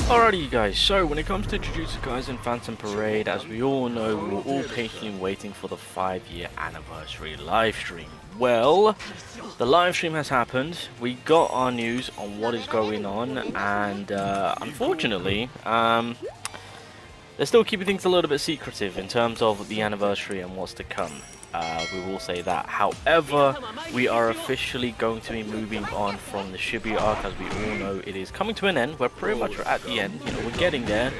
Alrighty you guys, so when it comes to Jujutsu Kaisen Phantom Parade, as we all know, we were all patiently waiting for the 5-year anniversary livestream. Well, the livestream has happened, we got our news on what is going on, and unfortunately, they're still keeping things a little bit secretive in terms of the anniversary and what's to come. We will say that. However, we are officially going to be moving on from the Shibuya arc, as we all know it is coming to an end. We're pretty much at the end. You know, we're getting there.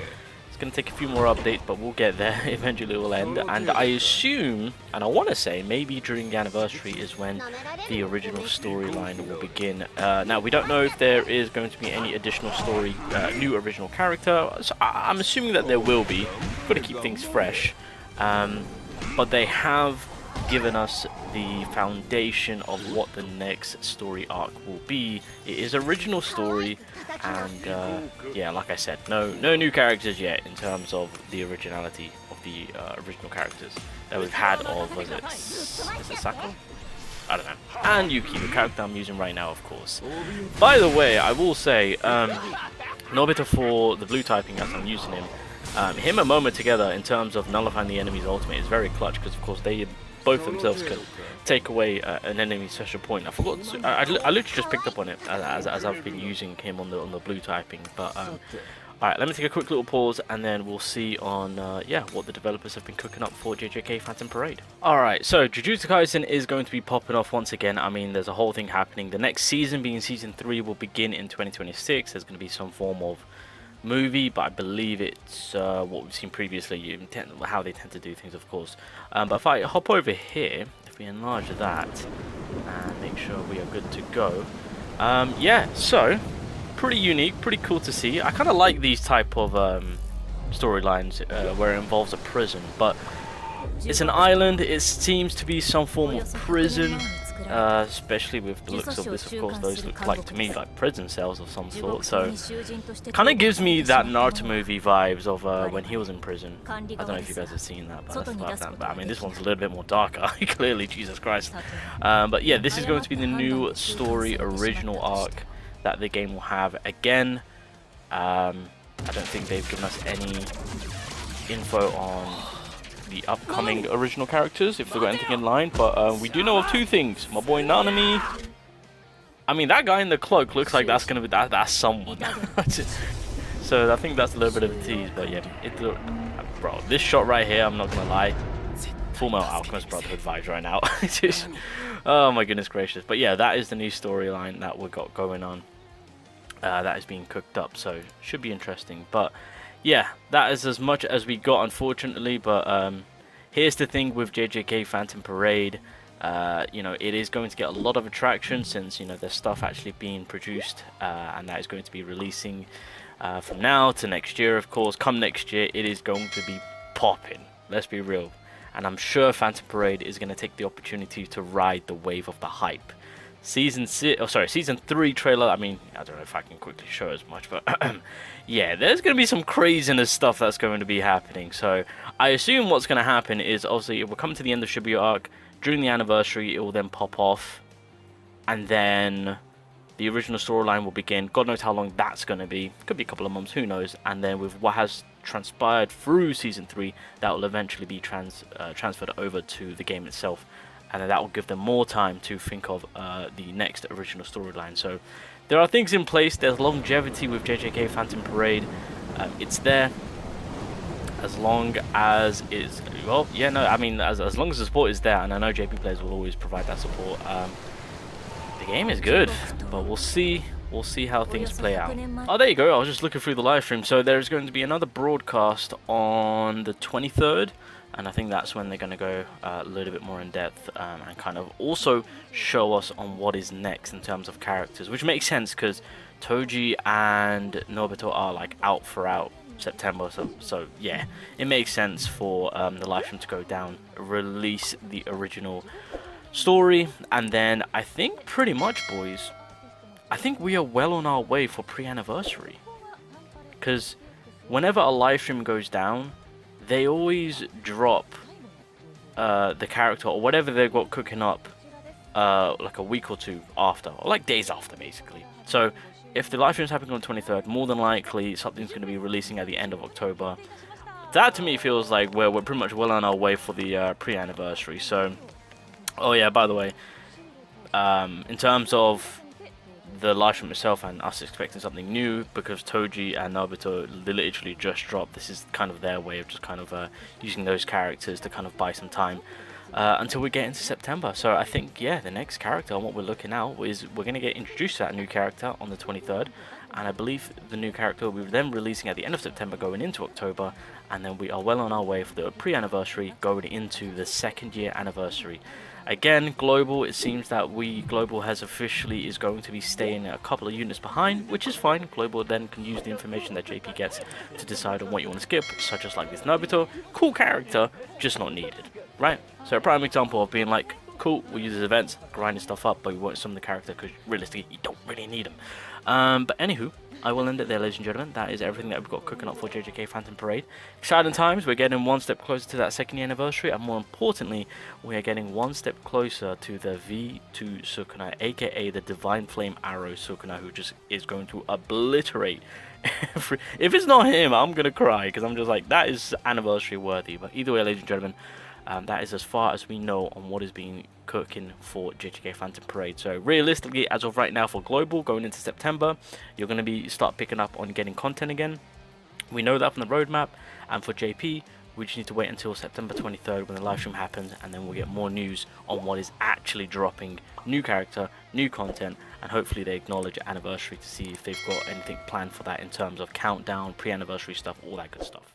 It's going to take a few more updates, but we'll get there. Eventually it will end. And I assume, and I want to say, maybe during the anniversary is when the original storyline will begin. Now, we don't know if there is going to be any additional story, new original character. So I'm assuming that there will be. Got to keep things fresh. But they have given us the foundation of what the next story arc will be. It is original story, and yeah, like I said, no new characters yet in terms of the originality of the original characters that we've had. Is it Sakura? I don't know. And Yuki, the character I'm using right now, of course. By the way, I will say, Nobita for the blue typing as I'm using him. Him and Momo together in terms of nullifying the enemy's ultimate is very clutch, because of course they both themselves can take away an enemy's special point. I forgot to, I literally just picked up on it as I've been using him on the blue typing. But alright, let me take a quick little pause and then we'll see on yeah, what the developers have been cooking up for JJK Phantom Parade. Alright, so Jujutsu Kaisen is going to be popping off once again. I mean, there's a whole thing happening. The next season, being season 3, will begin in 2026. There's going to be some form of movie, but I believe it's what we've seen previously, how they tend to do things, of course. But if I hop over here, if we enlarge that and make sure we are good to go, yeah, so pretty unique, pretty cool to see. I kind of like these type of storylines where it involves a prison, but it's an island. It seems to be some form of prison. Especially with the looks of this, of course, those look like to me like prison cells of some sort. So, kind of gives me that Naruto movie vibes of when he was in prison. I don't know if you guys have seen that, but I mean, this one's a little bit more darker. Clearly, Jesus Christ. But yeah, this is going to be the new story original arc that the game will have. Again, I don't think they've given us any info on the upcoming original characters, if they've got anything in line, but we do know of two things. My boy Nanami, I mean, that guy in the cloak looks like that's gonna be that's someone. So I think that's a little bit of a tease, but yeah, bro, this shot right here, I'm not gonna lie, Full Metal Alchemist Brotherhood vibes right now. Oh my goodness gracious. But yeah, that is the new storyline that we got going on, that is being cooked up, so should be interesting. But yeah, that is as much as we got, unfortunately. But here's the thing with JJK Phantom Parade. You know, it is going to get a lot of attraction since, you know, there's stuff actually being produced, and that is going to be releasing from now to next year, of course. Come next year, it is going to be popping. Let's be real. And I'm sure Phantom Parade is going to take the opportunity to ride the wave of the hype. Season 3 trailer, I mean, I don't know if I can quickly show as much, but yeah, there's going to be some craziness stuff that's going to be happening. So I assume what's going to happen is, obviously, it will come to the end of Shibuya arc. During the anniversary, it will then pop off, and then the original storyline will begin. God knows how long that's going to be. Could be a couple of months, who knows. And then with what has transpired through Season 3, that will eventually be transferred over to the game itself. And then that will give them more time to think of the next original storyline. So there are things in place. There's longevity with JJK Phantom Parade. It's there as long as it's, well, yeah, no, I mean, as long as the support is there, and I know JP players will always provide that support. The game is good, but we'll see how things play out. Oh, there you go. I was just looking through the live stream. So there's going to be another broadcast on the 23rd. And I think that's when they're going to go a little bit more in depth, and kind of also show us on what is next in terms of characters, which makes sense because Toji and Nobita are like out September, so yeah, it makes sense for the live stream to go down, release the original story, and then I think pretty much, boys, I think we are well on our way for pre-anniversary, because whenever a live stream goes down, they always drop the character or whatever they've got cooking up like a week or two after, or like days after, basically. So if the live stream is happening on the 23rd, more than likely something's going to be releasing at the end of October. That to me feels like we're pretty much well on our way for the pre-anniversary. So, oh yeah, by the way, in terms of the live stream itself and us expecting something new, because Toji and Naruto literally just dropped, this is kind of their way of just kind of using those characters to kind of buy some time until we get into September. So I think, yeah, the next character and what we're looking out is we're going to get introduced to that new character on the 23rd, and I believe the new character will be then releasing at the end of September going into October, and then we are well on our way for the pre-anniversary going into the 2nd year anniversary. Again, Global, it seems that Global has officially is going to be staying a couple of units behind, which is fine. Global then can use the information that JP gets to decide on what you want to skip, such as like this Naruto, cool character, just not needed, right? So a prime example of being like, cool, we'll use his events, grinding stuff up, but we won't summon the character because realistically, you don't really need him. But anywho, I will end it there, ladies and gentlemen. That is everything that we've got cooking up for JJK Phatom Parade. Exciting times. We're getting one step closer to that 2nd year anniversary, and more importantly, we are getting one step closer to the V2 Sukuna, aka the Divine Flame Arrow Sukuna, who just is going to obliterate every... If it's not him, I'm going to cry, because I'm just like, that is anniversary worthy. But either way, ladies and gentlemen, that is as far as we know on what is being cooking for JJK Phatom Parade. So realistically, as of right now for Global, going into September, you're going to start picking up on getting content again. We know that from the roadmap. And for JP, we just need to wait until September 23rd when the live stream happens, and then we'll get more news on what is actually dropping, new character, new content, and hopefully they acknowledge anniversary to see if they've got anything planned for that in terms of countdown, pre-anniversary stuff, all that good stuff.